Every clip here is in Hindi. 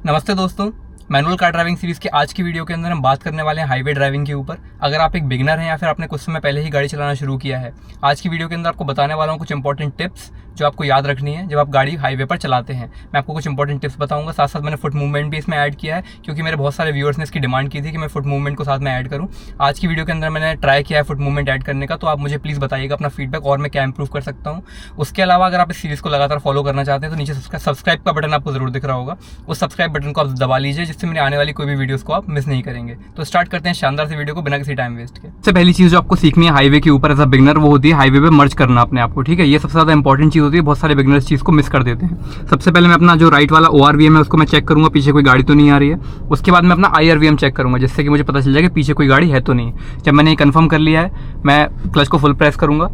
नमस्ते दोस्तों, मैनुअल कार ड्राइविंग सीरीज़ के आज की वीडियो के अंदर हम बात करने वाले हैं हाईवे ड्राइविंग के ऊपर। अगर आप एक बिगिनर हैं या फिर आपने कुछ समय पहले ही गाड़ी चलाना शुरू किया है, आज की वीडियो के अंदर आपको बताने वाला हूँ कुछ इंपॉर्टेंट टिप्स जो आपको याद रखनी है जब आप गाड़ी हाईवे पर चलाते हैं। मैं आपको कुछ इंपॉर्टेंट टिप्स बताऊंगा, साथ साथ मैंने फुट मूवमेंट भी इसमें ऐड किया है क्योंकि मेरे बहुत सारे व्यूअर्स ने इसकी डिमांड की थी कि मैं फुट मूवमेंट को साथ में ऐड करूँ। आज की वीडियो के अंदर मैंने ट्राई किया है फुट मूवमेंट ऐड करने का, तो आप मुझे प्लीज़ बताइएगा अपना फीडबैक और मैं क्या इंप्रूव कर सकता हूँ। उसके अलावा अगर आप इस सीरीज़ को लगातार फॉलो करना चाहते हैं तो नीचे सब्सक्राइब का बटन आपको जरूर दिख रहा होगा, उस सब्सक्राइब बटन को आप दबा लीजिए जिससे मेरी आने वाली कोई भी वीडियोस को आप मिस नहीं करेंगे। तो स्टार्ट करते हैं शानदार सी वीडियो को बिना किसी टाइम वेस्ट के। सबसे पहली चीज़ जो आपको सीखनी है हाईवे के ऊपर एज अ बिगिनर वो होती है हाईवे पे मर्ज करना अपने आप को। ठीक है, ये सबसे ज़्यादा इंपॉर्टेंट चीज़ होती है, बहुत सारे बिगिनर्स चीज़ को मिस कर देते हैं। सबसे पहले मैं अपना जो राइट वाला ORVM है उसको मैं चेक करूँगा पीछे कोई गाड़ी तो नहीं आ रही है। उसके बाद मैं अपना IRVM चेक करूँगा जिससे कि मुझे पता चल जाए कि पीछे कोई गाड़ी है तो नहीं। जब मैंने ये कन्फर्म कर लिया है मैं क्लच को फुल प्रेस करूँगा,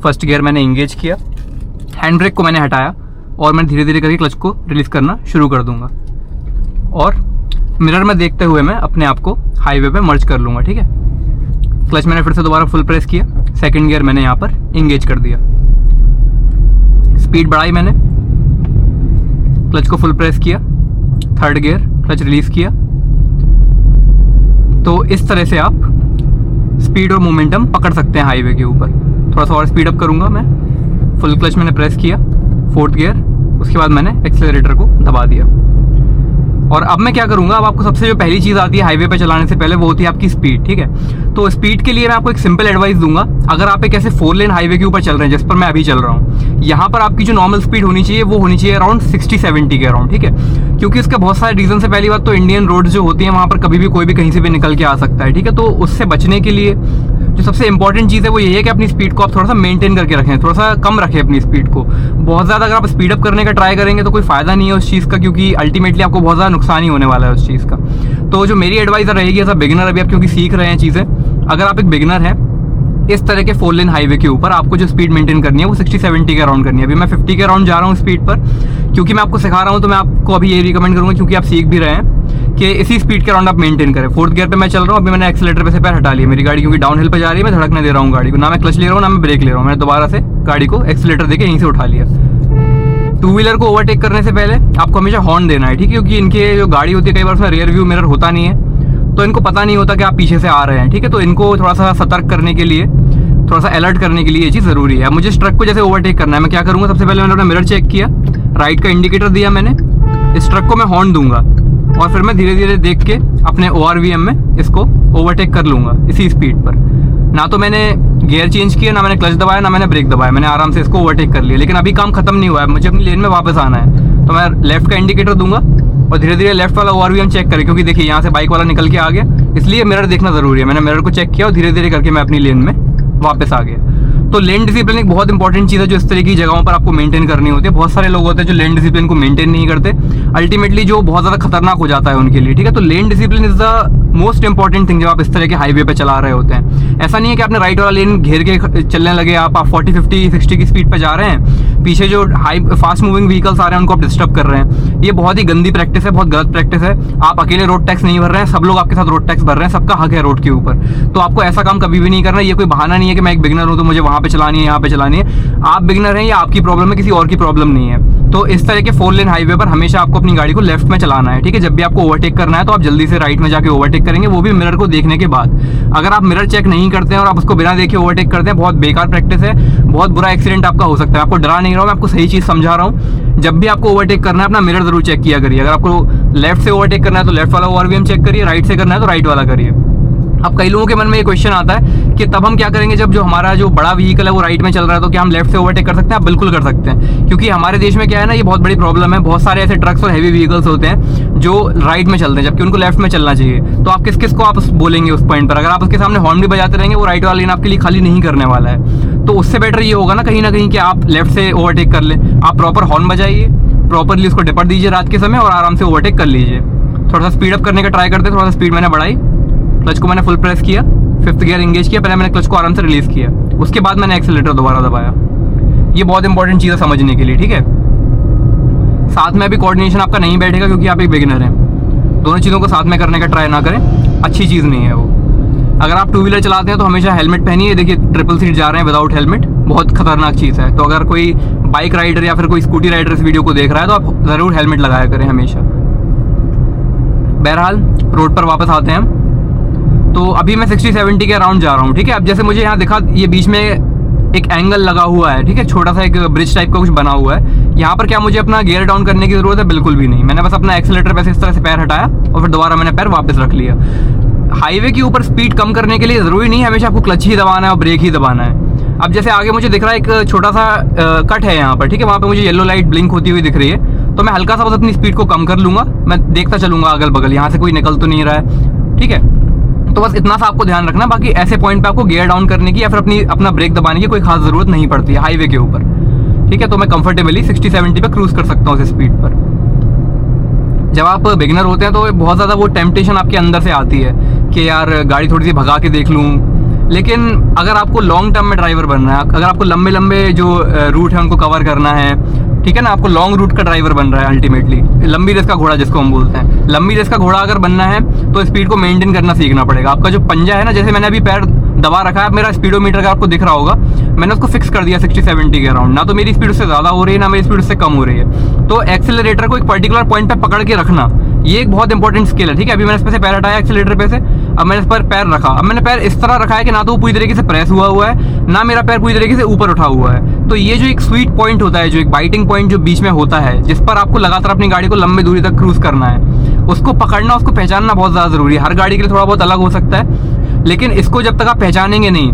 फर्स्ट गियर मैंने इंगेज किया, हैंड ब्रेक को मैंने हटाया और मैं धीरे धीरे करके क्लच को रिलीज़ करना शुरू कर दूँगा और मिरर में देखते हुए मैं अपने आप को हाईवे पे मर्ज कर लूँगा। ठीक है, क्लच मैंने फिर से दोबारा फुल प्रेस किया, सेकंड गियर मैंने यहाँ पर इंगेज कर दिया, स्पीड बढ़ाई मैंने, क्लच को फुल प्रेस किया, थर्ड गियर क्लच रिलीज किया। तो इस तरह से आप स्पीड और मोमेंटम पकड़ सकते हैं हाईवे के ऊपर। थोड़ा सा और स्पीड अप करूँगा मैं, फुल क्लच मैंने प्रेस किया, फोर्थ गियर, उसके बाद मैंने एक्सेलरेटर को दबा दिया। और अब मैं क्या करूंगा, अब आपको सबसे जो पहली चीज़ आती है हाईवे पे चलाने से पहले वो होती है आपकी स्पीड। ठीक है, तो स्पीड के लिए मैं आपको एक सिंपल एडवाइस दूंगा। अगर आप एक ऐसे 4 लेन हाईवे के ऊपर चल रहे हैं जिस पर मैं अभी चल रहा हूँ, यहाँ पर आपकी जो नॉर्मल स्पीड होनी चाहिए वो होनी चाहिए अराउंड 60-70 के अराउंड। ठीक है, क्योंकि इसके बहुत सारे रीजन से, पहली बात तो इंडियन रोड जो होती है वहाँ पर कभी भी कोई भी कहीं से भी निकल के आ सकता है। ठीक है, तो उससे बचने के लिए जो सबसे इंपॉर्टेंट चीज़ है वो ये है कि अपनी स्पीड को आप थोड़ा सा मेंटेन करके रखें, थोड़ा सा कम रखें अपनी स्पीड को। बहुत ज़्यादा अगर आप स्पीड अप करने का ट्राई करेंगे तो कोई फ़ायदा नहीं है उस चीज़ का, क्योंकि अल्टीमेटली आपको बहुत ज़्यादा नुकसान ही होने वाला है उस चीज़ का। तो जो मेरी एडवाइस रहेगी एज अ बिगिनर, अभी आप क्योंकि सीख रहे हैं चीज़ें, अगर आप एक बिगिनर हैं इस तरह के 4 लेन हाईवे के ऊपर आपको जो स्पीड मेंटेन करनी है वो 60-70 के अराउंड करनी है। अभी मैं 50 के अराउंड जा रहा हूँ स्पीड पर, क्योंकि मैं आपको सिखा रहा हूँ तो मैं आपको अभी ये रिकमेंड करूँगा, क्योंकि आप सीख भी रहे हैं, कि इसी स्पीड के अराउंड आप मेंटेन करें। फोर्थ गियर पे मैं चल रहा हूँ, अभी मैंने एक्सीलेटर पे से पैर हटा लिया, मेरी गाड़ी क्योंकि डाउन हिल पे जा रही है, मैं धड़कने दे रहा हूँ गाड़ी को, ना मैं क्लच ले रहा हूँ ना मैं ब्रेक ले रहा हूँ, मैंने दोबारा से गाड़ी को एक्सीलेटर देके यहीं से उठा लिया। 2 व्हीलर को ओवरटेक करने से पहले आपको हमेशा हॉर्न देना है। ठीक है, क्योंकि इनके जो गाड़ी होती है कई बार उसमें रियर व्यू मिरर होता नहीं है, तो इनको पता नहीं होता कि आप पीछे से आ रहे हैं। ठीक है, तो इनको थोड़ा सा सतर्क करने के लिए, थोड़ा सा अलर्ट करने के लिए ये चीज़ ज़रूरी है। मुझे इस ट्रक को जैसे ओवरटेक करना है, मैं क्या करूँगा, सबसे पहले मैंने अपना मिरर चेक किया, राइट का इंडिकेटर दिया मैंने, इस ट्रक को मैं हॉर्न दूंगा और फिर मैं धीरे धीरे देख के अपने ORVM में इसको ओवरटेक कर लूँगा इसी स्पीड पर। ना तो मैंने गियर चेंज किया, ना मैंने क्लच दबाया, ना मैंने ब्रेक दबाया, मैंने आराम से इसको ओवरटेक कर लिया। लेकिन अभी काम खत्म नहीं हुआ है, मुझे अपनी लेन में वापस आना है, तो मैं लेफ्ट का इंडिकेटर दूंगा और धीरे धीरे लेफ्ट वाला ORVM चेक करें, क्योंकि देखिए यहाँ से बाइक वाला निकल के आ गया, इसलिए मिरर देखना ज़रूरी है। मैंने मिरर को चेक किया और धीरे धीरे करके मैं अपनी लेन में वापस आ गया। तो लेन डिसिप्लिन एक बहुत इंपॉर्टेंट चीज़ है जो इस तरह की जगहों पर आपको मेंटेन करनी होती है। बहुत सारे लोग होते हैं जो लेन डिसिप्लिन को मेंटेन नहीं करते, अल्टीमेटली जो बहुत ज़्यादा खतरनाक हो जाता है उनके लिए। ठीक है, तो lane discipline is the most important thing जब आप इस तरह के हाईवे पे चला रहे होते हैं। ऐसा नहीं है कि आपने राइट वाला लेन घेर के चलने लगे, आप 40, 50, 60 की स्पीड पर जा रहे हैं, पीछे जो फास्ट मूविंग व्हीकल्स आ रहे हैं उनको आप डिस्टर्ब कर रहे हैं। ये बहुत ही गंदी प्रैक्टिस है, बहुत गलत प्रैक्टिस है। आप अकेले रोड टैक्स नहीं भर रहे हैं, सब लोग आपके साथ रोड टैक्स भर रहे हैं, सबका हक है रोड के ऊपर। तो आपको ऐसा काम कभी भी नहीं करना। ये कोई बहाना नहीं है कि मैं एक बिगिनर हूँ तो मुझे वहाँ पे चलानी है, यहाँ पे चलानी है। आप बिगिनर हैं, ये आपकी प्रॉब्लम है, किसी और की प्रॉब्लम नहीं है। तो इस तरह के 4 लेन हाईवे पर हमेशा आपको अपनी गाड़ी को लेफ्ट में चलाना है। ठीक है, जब भी आपको ओवरटेक करना है तो आप जल्दी से राइट में जाके ओवरटेक करेंगे, वो भी मिरर को देखने के बाद। अगर आप मिरर चेक नहीं करते हैं और आप उसको बिना देखे ओवरटेक करते हैं, बहुत बेकार प्रैक्टिस है, बहुत बुरा एक्सीडेंट आपका हो सकता है। आपको डरा नहीं रहा हूँ, मैं आपको सही चीज़ समझा रहा हूँ। जब भी आपको ओवरटेक करना है अपना मिरर जरूर चेक किया करिए। अगर आपको लेफ्ट से ओवरटेक करना है तो लेफ्ट वाला ORVM चेक करिए, राइट से करना है तो राइट वाला करिए। अब कई लोगों के मन में ये क्वेश्चन आता है कि तब हम क्या करेंगे जब जो हमारा जो बड़ा व्हीकल है वो राइट में चल रहा है, तो क्या हम लेफ्ट से ओवरटेक कर सकते हैं? आप बिल्कुल कर सकते हैं, क्योंकि हमारे देश में क्या है ना, ये बहुत बड़ी प्रॉब्लम है। बहुत सारे ऐसे ट्रक्स और हैवी व्हीकल्स होते हैं जो राइट में चलते हैं जबकि उनको लेफ्ट में चलना चाहिए। तो आप किस किस को आप बोलेंगे उस पॉइंट पर? अगर आप उसके सामने हॉर्न भी बजाते रहेंगे, वो राइट वाला लेन आपके लिए खाली नहीं करने वाला है। तो उससे बेटर ये होगा ना कहीं ना कहीं कि आप लेफ्ट से ओवरटेक कर लें। आप प्रॉपर हॉर्न बजाइए, प्रॉपरली उसको डिपर दीजिए रात के समय और आराम से ओवरटेक कर लीजिए। थोड़ा सा स्पीड अप करने का ट्राई करते, थोड़ा सा स्पीड मैंने बढ़ाई, क्लच को मैंने फुल प्रेस किया, 5th गियर इंगेज किया, पहले मैंने क्लच को आराम से रिलीज किया, उसके बाद मैंने एक्सीलेटर दोबारा दबाया। ये बहुत इंपॉर्टेंट चीज़ है समझने के लिए। ठीक है, साथ में अभी कोऑर्डिनेशन आपका नहीं बैठेगा क्योंकि आप एक बिगिनर हैं। दोनों चीज़ों को साथ में करने का ट्राई ना करें, अच्छी चीज़ नहीं है वो। अगर आप 2 व्हीलर चलाते हैं तो हमेशा हेलमेट पहनिए। देखिए ट्रिपल सीट जा रहे हैं विदाउट हेलमेट, बहुत खतरनाक चीज़ है। तो अगर कोई बाइक राइडर या फिर कोई स्कूटी राइडर इस वीडियो को देख रहा है तो आप ज़रूर हेलमेट लगाया करें हमेशा। बहरहाल रोड पर वापस आते हैं हम। तो अभी मैं 60-70 के अराउंड जा रहा हूँ, ठीक है। अब जैसे मुझे यहाँ दिखा, ये बीच में एक एंगल लगा हुआ है, ठीक है, छोटा सा एक ब्रिज टाइप का कुछ बना हुआ है। यहाँ पर क्या मुझे अपना गियर डाउन करने की जरूरत है? बिल्कुल भी नहीं। मैंने बस अपना एक्सीलेटर पे से इस तरह से पैर हटाया और फिर दोबारा मैंने पैर वापस रख लिया। हाईवे के ऊपर स्पीड कम करने के लिए जरूरी नहीं है हमेशा आपको क्लच ही दबाना है और ब्रेक ही दबाना है। अब जैसे आगे मुझे दिख रहा है एक छोटा सा कट है यहाँ पर, ठीक है, वहाँ पे मुझे येलो लाइट ब्लिंक होती हुई दिख रही है, तो मैं हल्का सा बस अपनी स्पीड को कम कर लूंगा। मैं देखता चलूंगा अगल बगल, यहाँ से कोई निकल तो नहीं रहा है, ठीक है। तो बस इतना सा आपको ध्यान रखना, बाकी ऐसे पॉइंट पे आपको गियर डाउन करने की या फिर अपना ब्रेक दबाने की कोई खास जरूरत नहीं पड़ती है हाईवे के ऊपर, ठीक है। तो मैं कंफर्टेबली 60-70 पे क्रूज कर सकता हूँ उस स्पीड पर। जब आप बिगिनर होते हैं तो बहुत ज़्यादा वो टेम्पटेशन आपके अंदर से आती है कि यार गाड़ी थोड़ी सी भगा के देख लूँ। लेकिन अगर आपको लॉन्ग टर्म में ड्राइवर बनना है, अगर आपको लंबे लंबे जो रूट है उनको कवर करना है, ठीक है ना, आपको लॉन्ग रूट का ड्राइवर बन रहा है अल्टीमेटली, लंबी रेस का घोड़ा जिसको हम बोलते हैं, लंबी रेस का घोड़ा अगर बनना है तो स्पीड को मेंटेन करना सीखना पड़ेगा। आपका जो पंजा है ना, जैसे मैंने अभी पैर दबा रखा है, मेरा स्पीडोमीटर का आपको दिख रहा होगा, मैंने उसको फिक्स कर दिया 60-70 के अराउंड। ना तो मेरी स्पीड उससे ज़्यादा हो रही है, ना मेरी स्पीड उससे कम हो रही है। तो एक्सेलरेटर को एक पर्टिकुलर पॉइंट पे पकड़ के रखना, ये एक बहुत इंपॉर्टेंट स्किल है, ठीक है। अभी मैंने इस पे से पैर हटाया एक्सेलरेटर पे से, अब मैंने इस पर पैर रखा। अब मैंने पैर इस तरह रखा है कि ना तो वो पूरी तरीके से प्रेस हुआ है, ना मेरा पैर पूरी तरीके से ऊपर उठा हुआ है। तो ये जो एक स्वीट पॉइंट होता है, जो एक बाइटिंग पॉइंट जो बीच में होता है, जिस पर आपको लगातार अपनी गाड़ी को लंबी दूरी तक क्रूज करना है, उसको पकड़ना, उसको पहचानना बहुत ज़्यादा ज़रूरी है। हर गाड़ी के लिए थोड़ा बहुत अलग हो सकता है, लेकिन इसको जब तक आप पहचानेंगे नहीं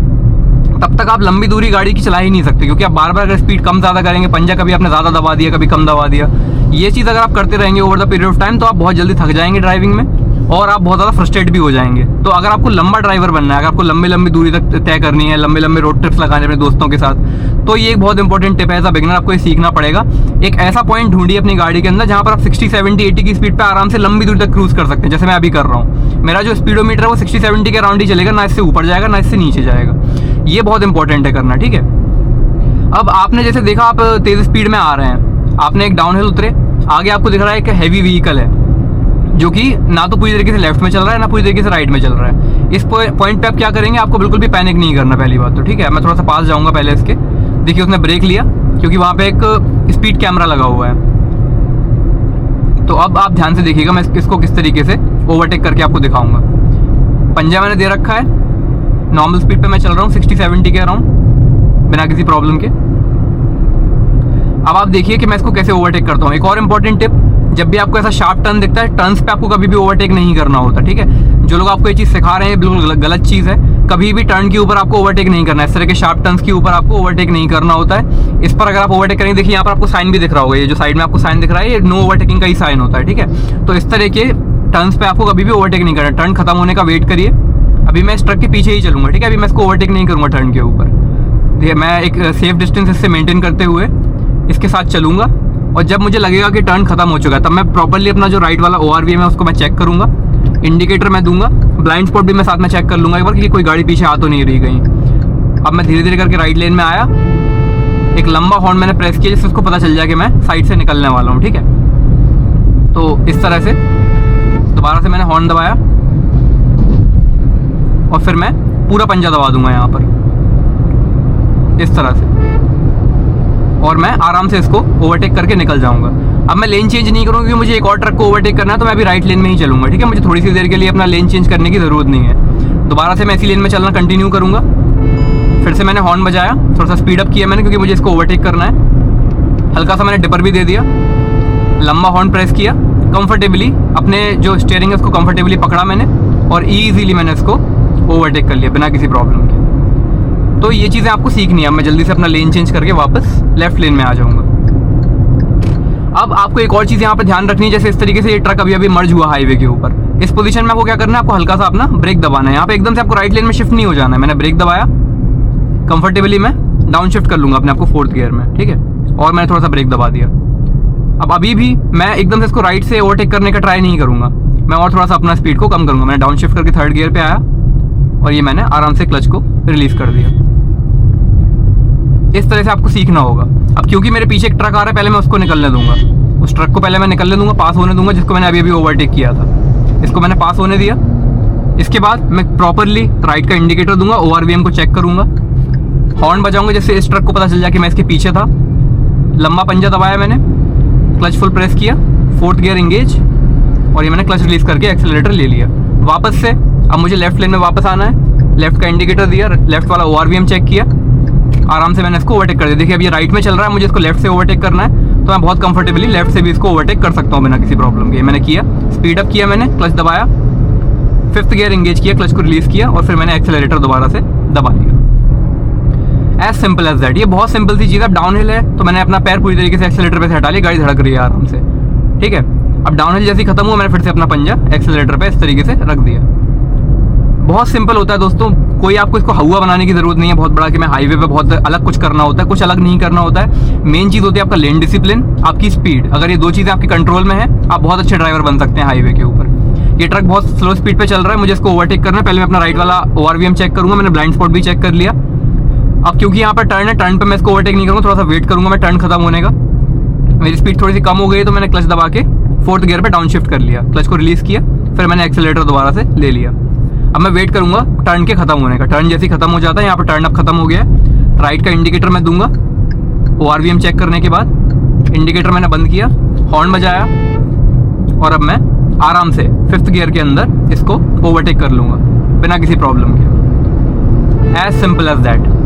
तब तक आप लंबी दूरी गाड़ी की चला ही नहीं सकते, क्योंकि आप बार बार अगर स्पीड कम ज़्यादा करेंगे, पंजा कभी आपने ज़्यादा दबा दिया, कभी कम दबा दिया, ये चीज़ अगर आप करते रहेंगे over the period of time, तो आप बहुत जल्दी थक जाएंगे ड्राइविंग में और आप बहुत ज़्यादा फ्रस्ट्रेट भी हो जाएंगे। तो अगर आपको लंबा ड्राइवर बनना है, अगर आपको लंबी लंबी दूरी तक तय करनी है, लंबे लंबे रोड ट्रिप्स लगाने अपने दोस्तों के साथ, तो ये एक बहुत इंपॉर्टेंट टिप है। एज अ बिगिनर आपको ये सीखना पड़ेगा। एक ऐसा पॉइंट ढूंढिए अपनी गाड़ी के अंदर जहाँ पर आप 60-70-80 की स्पीड पर आराम से लंबी दूरी तक क्रूज कर सकते हैं, जैसे मैं अभी कर रहा हूँ। मेरा जो स्पीडोमीटर है वो 60-70 के अराउंड ही चलेगा, ना इससे ऊपर जाएगा ना इससे नीचे जाएगा। ये बहुत इंपॉर्टेंट है करना, ठीक है। अब आपने जैसे देखा, आप तेज स्पीड में आ रहे हैं, आपने एक डाउन हिल उतरे, आगे आपको दिख रहा है एक हैवी व्हीकल है जो कि ना तो पूरी तरीके से लेफ्ट में चल रहा है, ना पूरी तरीके से राइट में चल रहा है। इस पॉइंट पे आप क्या करेंगे, आपको बिल्कुल भी पैनिक नहीं करना, पहली बात तो, ठीक है। मैं थोड़ा सा पास जाऊंगा पहले इसके, देखिए उसने ब्रेक लिया क्योंकि वहाँ पे एक स्पीड कैमरा लगा हुआ है। तो अब आप ध्यान से देखिएगा, मैं इसको किस तरीके से ओवरटेक करके आपको दिखाऊंगा। पंजा मैंने दे रखा है, नॉर्मल स्पीड पे मैं चल रहा हूँ 60-70 के अराउंड बिना किसी प्रॉब्लम के। अब आप देखिए कि मैं इसको कैसे ओवरटेक करता हूँ। एक और इम्पॉर्टेंट टिप, जब भी आपको ऐसा शार्प टर्न दिखता है, टर्न्स पे आपको कभी भी ओवरटेक नहीं करना होता, ठीक है। जो लोग आपको ये चीज़ सिखा रहे हैं बिल्कुल गलत चीज़ है। कभी भी टर्न के ऊपर आपको ओवरटेक नहीं करना है, इस तरह के शार्प टर्न्स के ऊपर आपको ओवरटेक नहीं करना होता है। इस पर अगर आप ओवरटेक करेंगे, देखिए यहाँ पर आपको साइन भी दिख रहा होगा, ये जो साइड में आपको साइन दिख रहा है, ये नो ओवरटेकिंग का ही साइन होता है, ठीक है। तो इस तरह के टर्न्स पे आपको कभी भी ओवरटेक नहीं करना, टर्न खत्म होने का वेट करिए। अभी मैं इस ट्रक के पीछे ही चलूंगा, ठीक है। अभी मैं इसको ओवरटेक नहीं करूँगा टर्न के ऊपर, देखिए मैं एक सेफ डिस्टेंस इससे मेंटेन करते हुए इसके साथ चलूंगा। और जब मुझे लगेगा कि टर्न खत्म हो चुका है, तब मैं प्रॉपर्ली अपना जो राइट वाला ORVM है उसको मैं चेक करूंगा, इंडिकेटर मैं दूंगा, ब्लाइंड स्पॉट भी मैं साथ में चेक कर लूंगा एक बार कि कोई गाड़ी पीछे आ तो नहीं रही कहीं। अब मैं धीरे धीरे करके राइट लेन में आया, एक लंबा हॉर्न मैंने प्रेस किया जिससे उसको पता चल जाए कि मैं साइड से निकलने वाला हूँ, ठीक है। तो इस तरह से दोबारा से मैंने हॉर्न दबाया और फिर मैं पूरा पंजा दबा दूंगा यहाँ पर इस तरह से, और मैं आराम से इसको ओवरटेक करके निकल जाऊंगा। अब मैं लेन चेंज नहीं करूँगा क्योंकि मुझे एक और ट्रक को ओवरटेक करना है, तो मैं अभी राइट लेन में ही चलूंगा, ठीक है। मुझे थोड़ी सी देर के लिए अपना लेन चेंज करने की ज़रूरत नहीं है। दोबारा से मैं इसी लेन में चलना कंटिन्यू करूँगा। फिर से मैंने हॉर्न बजाया, थोड़ा सा स्पीड अप किया मैंने क्योंकि मुझे इसको ओवरटेक करना है। हल्का सा मैंने डिपर भी दे दिया, लंबा हॉर्न प्रेस किया, कंफर्टेबली अपने जो स्टीयरिंग है उसको कंफर्टेबली पकड़ा मैंने और ईजीली मैंने इसको ओवरटेक कर लिया बिना किसी प्रॉब्लम के। तो ये चीज़ें आपको सीखनी है। मैं जल्दी से अपना लेन चेंज करके वापस लेफ्ट लेन में आ जाऊंगा। अब आपको एक और चीज़ यहाँ पे ध्यान रखनी है, जैसे इस तरीके से ये ट्रक अभी अभी मर्ज हुआ हाईवे के ऊपर, इस पोजीशन में आपको क्या करना है, आपको हल्का सा अपना ब्रेक दबाना है। यहाँ पे एकदम से आपको राइट लेन में शिफ्ट नहीं हो जाना है। मैंने ब्रेक दबाया, कंफर्टेबली मैं डाउन शिफ्ट कर लूंगा अपने आपको 4th गियर में, ठीक है। और मैंने थोड़ा सा ब्रेक दबा दिया। अब अभी भी मैं एकदम से इसको राइट से ओवरटेक करने का ट्राई नहीं करूंगा, मैं और थोड़ा सा अपना स्पीड को कम करूंगा। मैंने डाउन शिफ्ट करके 3rd गियर पे आया और ये मैंने आराम से क्लच को रिलीज कर दिया। इस तरह से आपको सीखना होगा। अब क्योंकि मेरे पीछे एक ट्रक आ रहा है, पहले मैं उसको निकलने दूंगा, उस ट्रक को पहले मैं निकलने दूंगा, पास होने दूंगा, जिसको मैंने अभी अभी ओवरटेक किया था। इसको मैंने पास होने दिया। इसके बाद मैं प्रॉपरली राइट का इंडिकेटर दूंगा, ORVM को चेक करूंगा, हॉर्न बजाऊंगा जिससे इस ट्रक को पता चल जाए कि मैं इसके पीछे था। लंबा पंजा दबाया मैंने, क्लच फुल प्रेस किया, 4th गियर इंगेज, और ये मैंने क्लच रिलीज करके एक्सेलरेटर ले लिया वापस से। अब मुझे लेफ्ट लेन में वापस आना है, लेफ्ट का इंडिकेटर दिया, लेफ्ट वाला ORVM चेक किया, आराम से मैंने इसको ओवरटेक कर दिया। देखिए अब ये राइट में चल रहा है, मुझे इसको लेफ्ट से ओवरटेक करना है, तो मैं बहुत कंफर्टेबली लेफ्ट से भी इसको ओवरटेक कर सकता हूँ बिना किसी प्रॉब्लम के। मैंने किया, स्पीड अप किया, मैंने क्लच दबाया, 5th गियर एंगेज किया, क्लच को रिलीज किया और फिर मैंने एक्सेलरेटर दोबारा से दबा दिया। As simple as that. ये बहुत सिंपल सी चीज़ है। अब डाउन हिल है तो मैंने अपना पैर पूरी तरीके से एक्सेलरेटर पे से हटा लिया, गाड़ी धड़क रही है आराम से, ठीक है। अब डाउन हिल जैसे ही खत्म हुआ, मैंने फिर से अपना पंजा एक्सेलरेटर पे इस तरीके से रख दिया। बहुत सिंपल होता है दोस्तों, कोई आपको इसको हवा बनाने की जरूरत नहीं है बहुत बड़ा कि मैं हाईवे पे बहुत अलग कुछ करना होता है, कुछ अलग नहीं करना होता है। मेन चीज़ होती है आपका लेन डिसिप्लिन, आपकी स्पीड। अगर ये दो चीज़ें आपके कंट्रोल में है, आप बहुत अच्छे ड्राइवर बन सकते हैं हाईवे के ऊपर। ये ट्रक बहुत स्लो स्पीड पे चल रहा है, मुझे इसको ओवरटेक करना है। पहले मैं अपना राइट वाला ORVM चेक करूंगा, मैंने ब्लाइंड स्पॉट भी चेक कर लिया। अब क्योंकि यहाँ पर टर्न है, टर्न पे मैं इसको ओवरटेक नहीं करूँगा, थोड़ा सा वेट करूंगा मैं टर्न खत्म होने का। मेरी स्पीड थोड़ी सी कम हो गई तो मैंने क्लच दबा के 4th गियर पे डाउन शिफ्ट कर लिया, क्लच को रिलीज किया, फिर मैंने एक्सेलरेटर दोबारा से ले लिया। अब मैं वेट करूंगा टर्न के खत्म होने का। टर्न जैसे ही खत्म हो जाता है, यहाँ पर टर्न अब खत्म हो गया है, राइट का इंडिकेटर मैं दूंगा। ORVM चेक करने के बाद इंडिकेटर मैंने बंद किया, हॉर्न बजाया और अब मैं आराम से 5th गियर के अंदर इसको ओवरटेक कर लूंगा बिना किसी प्रॉब्लम के। As simple as that.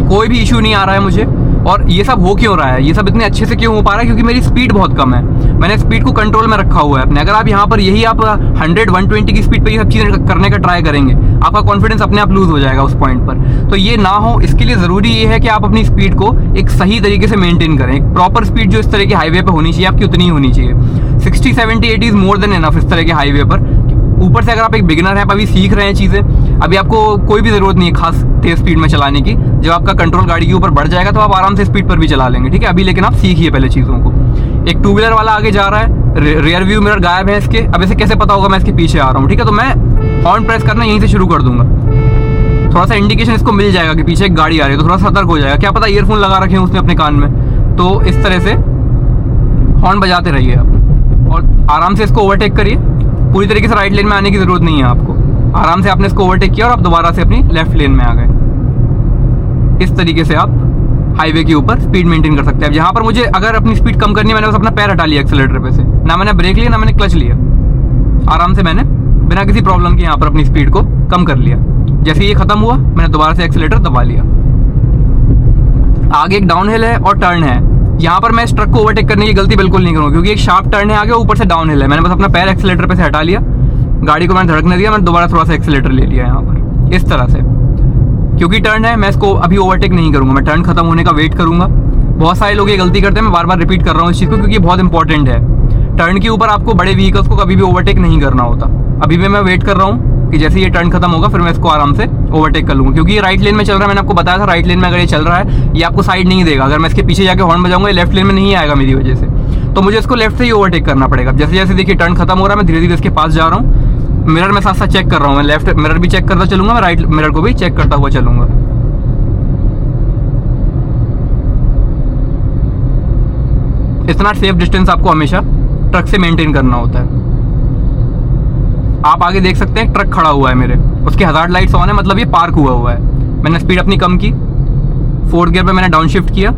कोई भी इशू नहीं आ रहा है मुझे। और ये सब हो क्यों रहा है, ये सब इतने अच्छे से क्यों हो पा रहा है? क्योंकि मेरी स्पीड बहुत कम है, मैंने स्पीड को कंट्रोल में रखा हुआ है अपने। अगर आप यहाँ पर यही आप 100-120 की स्पीड पे ये सब चीज़ें करने का ट्राई करेंगे, आपका कॉन्फिडेंस अपने आप लूज हो जाएगा उस पॉइंट पर। तो ये ना हो, इसके लिए ज़रूरी ये है कि आप अपनी स्पीड को एक सही तरीके से मेंटेन करें। एक प्रॉपर स्पीड जो इस तरह के हाईवे पर होनी चाहिए आपकी, उतनी ही होनी चाहिए। 60, 70, 80 इज़ मोर देन इनफ इस तरह के हाईवे पर। ऊपर से अगर आप एक बिगिनर हैं, आप अभी सीख रहे हैं चीज़ें, अभी आपको कोई भी ज़रूरत नहीं है खास तेज़ स्पीड में चलाने की। जब आपका कंट्रोल गाड़ी के ऊपर बढ़ जाएगा तो आप आराम से स्पीड पर भी चला लेंगे, ठीक है। अभी लेकिन आप सीखिए पहले चीज़ों को। एक 2 व्हीलर वाला आगे जा रहा है, रियर व्यू मिरर गायब है इसके, अब इसे कैसे पता होगा मैं इसके पीछे आ रहा हूँ, ठीक है। तो मैं हॉर्न प्रेस करना यहीं से शुरू कर दूंगा, थोड़ा सा इंडिकेशन इसको मिल जाएगा कि पीछे एक गाड़ी आ रही है, तो थोड़ा सतर्क हो जाएगा। क्या पता ईयरफोन लगा रखे हैं उसने अपने कान में, तो इस तरह से हॉर्न बजाते रहिए आप और आराम से इसको ओवरटेक करिए। पूरी तरीके से राइट लेन में आने की जरूरत नहीं है आपको, आराम से आपने इसको ओवरटेक किया और आप दोबारा से अपनी लेफ्ट लेन में आ गए। इस तरीके से आप हाईवे के ऊपर स्पीड मेंटेन कर सकते हैं। अब यहाँ पर मुझे अगर अपनी स्पीड कम करनी है, मैंने बस अपना पैर हटा लिया एक्सेलरेटर पे से, ना मैंने ब्रेक लिया ना मैंने क्लच लिया, आराम से मैंने बिना किसी प्रॉब्लम के यहाँ पर अपनी स्पीड को कम कर लिया। जैसे ये खत्म हुआ, मैंने दोबारा से एक्सेलरेटर दबा लिया। आगे एक डाउन हिल है और टर्न है, यहाँ पर मैं इस ट्रक को ओवरटेक करने की गलती बिल्कुल नहीं करूँगा, क्योंकि एक शार्प टर्न है आगे, ऊपर से डाउन हिल है। मैंने बस अपना पैर एक्सेलरेटर पे से हटा लिया, गाड़ी को मैंने धड़कने दिया, मैंने दोबारा थोड़ा सा एक्सेलरेटर ले लिया यहाँ पर इस तरह से। क्योंकि टर्न है, मैं इसको अभी ओवरटेक नहीं करूँगा, मैं टर्न खत्म होने का वेट करूँगा। बहुत सारे लोग ये गलती करते हैं, मैं बार बार रिपीट कर रहा हूँ इस चीज़ को, क्योंकि बहुत इंपॉर्टेंट है। टर्न के ऊपर आपको बड़े व्हीकल्स को कभी भी ओवरटेक नहीं करना होता। अभी भी मैं वेट कर रहा हूँ कि जैसे ये टर्न खत्म होगा फिर मैं इसको आराम से ओवरटेक कर लूँगा, क्योंकि ये राइट लेन में चल रहा है। मैंने आपको बताया था राइट लेन में अगर ये चल रहा है, ये आपको साइड नहीं देगा। अगर मैं इसके पीछे जाके हॉर्न बजाऊंगा, ये लेफ्ट लेन में नहीं आएगा मेरी वजह से, तो मुझे इसको लेफ्ट से ही ओवरटेक करना पड़ेगा। जैसे जैसे देखिए टर्न खत्म हो रहा है, मैं धीरे धीरे इसके पास जा रहा हूँ। मिरर में साथ साथ चेक कर रहा हूँ, मैं लेफ्ट मिरर भी चेक करता चलूंगा, मैं राइट मिरर को भी चेक करता हुआ चलूंगा। इतना सेफ डिस्टेंस आपको हमेशा ट्रक से मेंटेन करना होता है। आप आगे देख सकते हैं ट्रक खड़ा हुआ है मेरे, उसके हज़ार्ड लाइट्स ऑन है, मतलब ये पार्क हुआ है। मैंने स्पीड अपनी कम की, 4th गियर पे मैंने डाउन शिफ्ट किया,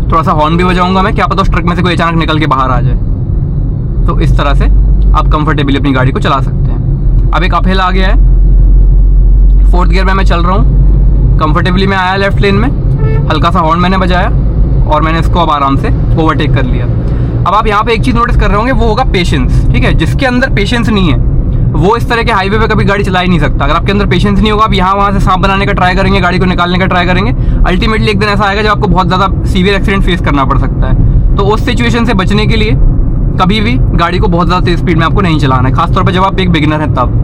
थोड़ा सा हॉर्न भी बजाऊंगा मैं, क्या पता उस ट्रक में से कोई अचानक निकल के बाहर आ जाए। तो इस तरह से आप कंफर्टेबली अपनी गाड़ी को चला सकते हैं। अब एक अपहिल आ गया है, 4th गियर में मैं चल रहा हूँ, कंफर्टेबली मैं आया लेफ्ट लेन में, हल्का सा हॉर्न मैंने बजाया और मैंने इसको अब आराम से ओवरटेक कर लिया। अब आप यहाँ पे एक चीज़ नोटिस कर रहे होंगे, वो होगा पेशेंस, ठीक है। जिसके अंदर पेशेंस नहीं है वो इस तरह के हाईवे पे कभी गाड़ी चला ही नहीं सकता। अगर आपके अंदर पेशेंस नहीं होगा, आप यहाँ वहाँ से सांप बनाने का ट्राई करेंगे, गाड़ी को निकालने का ट्राई करेंगे, अल्टीमेटली एक दिन ऐसा आएगा जब आपको बहुत ज़्यादा सीवियर एक्सीडेंट फेस करना पड़ सकता है। तो उस सिचुएशन से बचने के लिए कभी भी गाड़ी को बहुत ज़्यादा तेज स्पीड में आपको नहीं चलाना है, खासतौर पर जब आप एक बिगिनर हैं तब।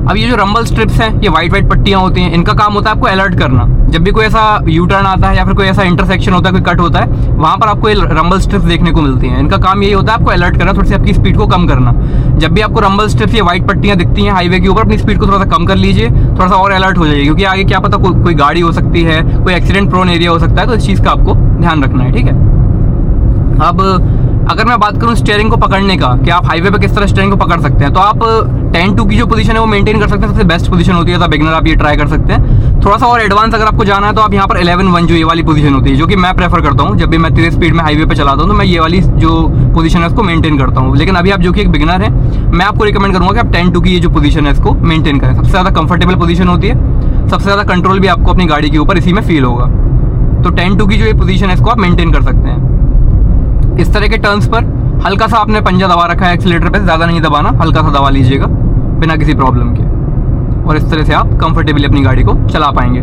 अब ये जो रंबल स्ट्रिप्स हैं, ये वाइट पट्टियाँ होती हैं, इनका काम होता है आपको अलर्ट करना। जब भी कोई ऐसा यू टर्न आता है या फिर कोई ऐसा इंटरसेक्शन होता है, कोई कट होता है, वहाँ पर आपको ये रंबल स्ट्रिप्स देखने को मिलती हैं। इनका काम यही होता है आपको अलर्ट करना, थोड़ी सी आपकी स्पीड को कम करना। जब भी आपको रंबल स्ट्रिप्स ये वाइट पट्टियाँ दिखती हैं हाईवे के ऊपर, अपनी स्पीड को थोड़ा सा कम कर लीजिए, थोड़ा सा और अलर्ट हो जाइए, क्योंकि आगे क्या पता कोई गाड़ी हो सकती है, कोई एक्सीडेंट प्रोन एरिया हो सकता है, तो इस चीज़ का आपको ध्यान रखना है, ठीक है। अब अगर मैं बात करूं स्टीयरिंग को पकड़ने का कि आप हाईवे पे किस तरह स्टीयरिंग को पकड़ सकते हैं, तो आप 10-2 की जो पोजीशन है वो मेंटेन कर सकते हैं। सबसे बेस्ट पोजीशन होती है, तो बिगिनर आप ये ट्राई कर सकते हैं। थोड़ा सा और एडवांस अगर आपको जाना है तो आप यहाँ पर 11-1 जो ये वाली पोजीशन होती है, जो कि मैं प्रेफर करता हूँ जब भी मैं तेज स्पीड में हाईवे पे चलाता हूँ, तो मैं ये वाली जो पोजीशन है उसको मेंटेन करता हूँ। लेकिन अभी आप जो कि एक बिगिनर है, मैं आपको रिकमेंड करूँगा कि आप 10-2 की ये जो पोजीशन है इसको मेंटेन करें। सबसे ज़्यादा कंफर्टेबल पोजीशन होती है, सबसे ज़्यादा कंट्रोल भी आपको अपनी गाड़ी के ऊपर इसी में फील होगा। तो 10-2 की जो ये पोजीशन है इसको आप मेंटेन कर सकते हैं। इस तरह के टर्न्स पर हल्का सा आपने पंजा दबा रखा है एक्सीलेटर पे, ज़्यादा नहीं दबाना, हल्का सा दबा लीजिएगा बिना किसी प्रॉब्लम के, और इस तरह से आप कंफर्टेबली अपनी गाड़ी को चला पाएंगे।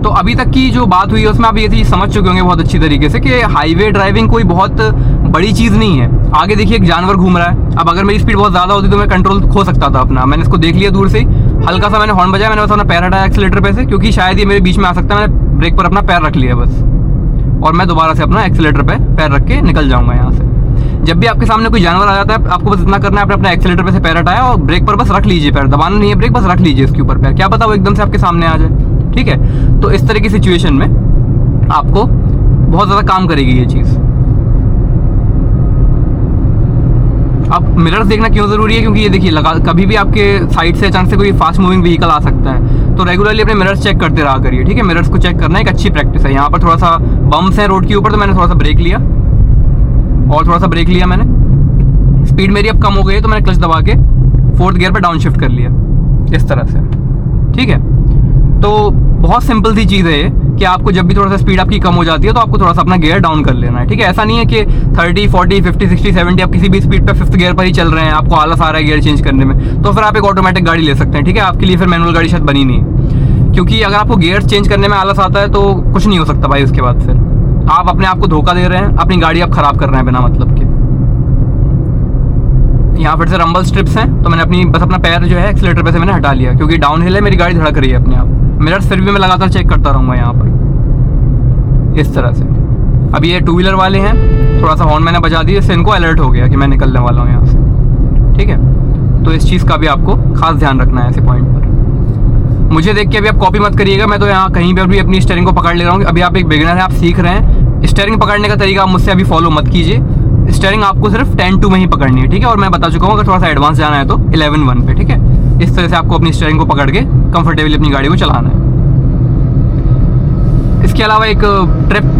तो अभी तक की जो बात हुई है उसमें आप ये चीज़ समझ चुके होंगे बहुत अच्छी तरीके से कि हाईवे ड्राइविंग कोई बहुत बड़ी चीज़ नहीं है। आगे देखिए एक जानवर घूम रहा है, अब अगर मेरी स्पीड बहुत ज़्यादा होती तो मैं कंट्रोल खो सकता था अपना। मैंने इसको देख लिया दूर से ही, हल्का सा मैंने हॉर्न बजाया, मैंने बस अपना पैर हटाया एक्सीलेटर पे से, क्योंकि शायद ये मेरे बीच में आ सकता है। मैंने ब्रेक पर अपना पैर रख लिया बस, और मैं दोबारा से अपना एक्सीलेटर पे पैर रख के निकल जाऊंगा यहाँ से। जब भी आपके सामने कोई जानवर आ जाता है, आपको बस इतना करना है, आपने अपना एक्सीलेटर पे से पैर हटाया और ब्रेक पर बस रख लीजिए, पैर दबाना नहीं है, ब्रेक बस रख लीजिए इसके ऊपर पैर, क्या पता वो एकदम से आपके सामने आ जाए। ठीक है, तो इस तरह की सिचुएशन में आपको बहुत ज़्यादा काम करेगी ये चीज़। अब मिरर्स देखना क्यों ज़रूरी है, क्योंकि ये देखिए कभी भी आपके साइड से अचानक से कोई फास्ट मूविंग व्हीकल आ सकता है, तो रेगुलरली अपने मिरर्स चेक करते रहा करिए। ठीक है, मिरर्स को चेक करना एक अच्छी प्रैक्टिस है। यहाँ पर थोड़ा सा बम्प्स है रोड के ऊपर, तो मैंने थोड़ा सा ब्रेक लिया और थोड़ा सा ब्रेक लिया मैंने। स्पीड मेरी अब कम हो गई है तो मैंने क्लच दबा के 4th गियर पर डाउन शिफ्ट कर लिया इस तरह से। ठीक है, तो बहुत सिंपल सी चीज़ है ये कि आपको जब भी थोड़ा सा स्पीड आपकी कम हो जाती है तो आपको थोड़ा सा अपना गियर डाउन कर लेना है। ठीक है, ऐसा नहीं है कि 30, 40, 50, 60, 70 आप किसी भी स्पीड पे 5th गियर पर ही चल रहे हैं, आपको आलस आ रहा है गियर चेंज करने में, तो फिर आप एक ऑटोमेटिक गाड़ी ले सकते हैं। ठीक है, आपके लिए फिर मैनुअल गाड़ी शायद बनी नहीं, क्योंकि अगर आपको गियर चेंज करने में आलस आता है तो कुछ नहीं हो सकता भाई। उसके बाद फिर आप अपने आप को धोखा दे रहे हैं, अपनी गाड़ी आप खराब कर रहे हैं बिना मतलब के। यहाँ फिर से रंबल स्ट्रिप्स हैं, तो मैंने बस अपना पैर जो है एक्सीलेटर पे से मैंने हटा लिया, क्योंकि डाउन हिल है, मेरी गाड़ी धड़क रही है अपने आप। मिरर्स फिर भी मैं लगातार चेक करता रहूँगा यहाँ पर इस तरह से। अब ये 2 व्हीलर वाले हैं, थोड़ा सा हॉर्न मैंने बजा दिया, इससे इनको अलर्ट हो गया कि मैं निकलने वाला हूँ यहाँ से। ठीक है, तो इस चीज़ का भी आपको खास ध्यान रखना है ऐसे पॉइंट पर। मुझे देख के अभी आप कॉपी मत करिएगा, मैं तो यहाँ कहीं पर भी अपनी स्टीयरिंग को पकड़ ले रहा हूँ। अभी आप एक बिगिनर हैं, आप सीख रहे हैं, स्टीयरिंग पकड़ने का तरीका आप मुझसे अभी फॉलो मत कीजिए। स्टीयरिंग आपको सिर्फ 10-2 में ही पकड़नी है। ठीक है, और मैं बता चुका हूँ अगर थोड़ा सा एडवांस जाना है तो 11-1 पे। ठीक है, इस तरह से आपको अपनी स्टीयरिंग को पकड़ के कंफर्टेबली अपनी गाड़ी को चलाना है। इसके अलावा एक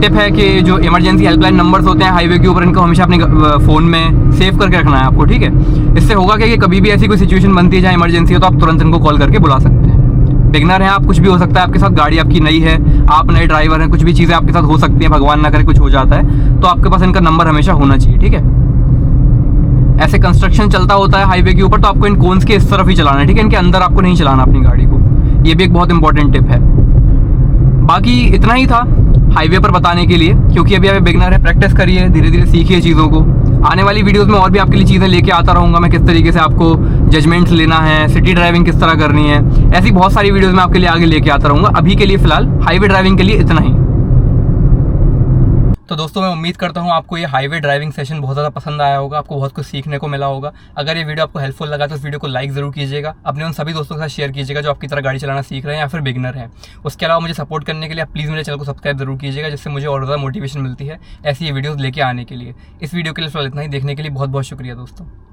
टिप है कि जो इमरजेंसी हेल्पलाइन नंबर्स होते हैं हाईवे के ऊपर, इनको हमेशा अपने फ़ोन में सेव करके रखना है आपको। ठीक है, इससे होगा कि कभी भी ऐसी कोई सिचुएशन बनती है जहाँ इमरजेंसी हो तो आप तुरंत इनको कॉल करके बुला सकते हैं। बिगनर हैं आप, कुछ भी हो सकता है आपके साथ, गाड़ी आपकी नई है, आप नए ड्राइवर हैं, कुछ भी चीज़ें आपके साथ हो सकती हैं, भगवान ना करे कुछ हो जाता है, तो आपके पास इनका नंबर हमेशा होना चाहिए। ठीक है, ऐसे कंस्ट्रक्शन चलता होता है हाईवे के ऊपर, तो आपको इन कोन्स के इस तरफ ही चलाना है। ठीक है, इनके अंदर आपको नहीं चलाना अपनी गाड़ी को, ये भी एक बहुत इंपॉर्टेंट टिप है। बाकी इतना ही था हाईवे पर बताने के लिए, क्योंकि अभी आप बिगनर है, प्रैक्टिस करिए, धीरे धीरे सीखिए चीज़ों को। आने वाली वीडियोस में और भी आपके लिए चीज़ें लेके आता रहूँगा मैं, किस तरीके से आपको जजमेंट्स लेना है, सिटी ड्राइविंग किस तरह करनी है, ऐसी बहुत सारी वीडियोस मैं आपके लिए आगे लेके आता रहूँगा। अभी के लिए फिलहाल हाईवे ड्राइविंग के लिए इतना ही। तो दोस्तों मैं उम्मीद करता हूँ आपको ये हाईवे ड्राइविंग सेशन बहुत ज़्यादा पसंद आया होगा, आपको बहुत कुछ सीखने को मिला होगा। अगर ये वीडियो आपको हेल्पफुल लगा तो इस वीडियो को लाइक ज़रूर कीजिएगा, अपने उन सभी दोस्तों के साथ शेयर कीजिएगा जो आपकी तरह गाड़ी चलाना सीख रहे हैं या फिर बिगनर हैं। उसके अलावा मुझे सपोर्ट करने के लिए आप प्लीज़ मेरे चैनल को सब्सक्राइब जरूर कीजिएगा, जिससे मुझे और ज़्यादा मोटिवेशन मिलती है ऐसी ये वीडियोज़ लेके आने के लिए। इस वीडियो के लिए फिलहाल इतना ही, देखने के लिए बहुत बहुत शुक्रिया दोस्तों।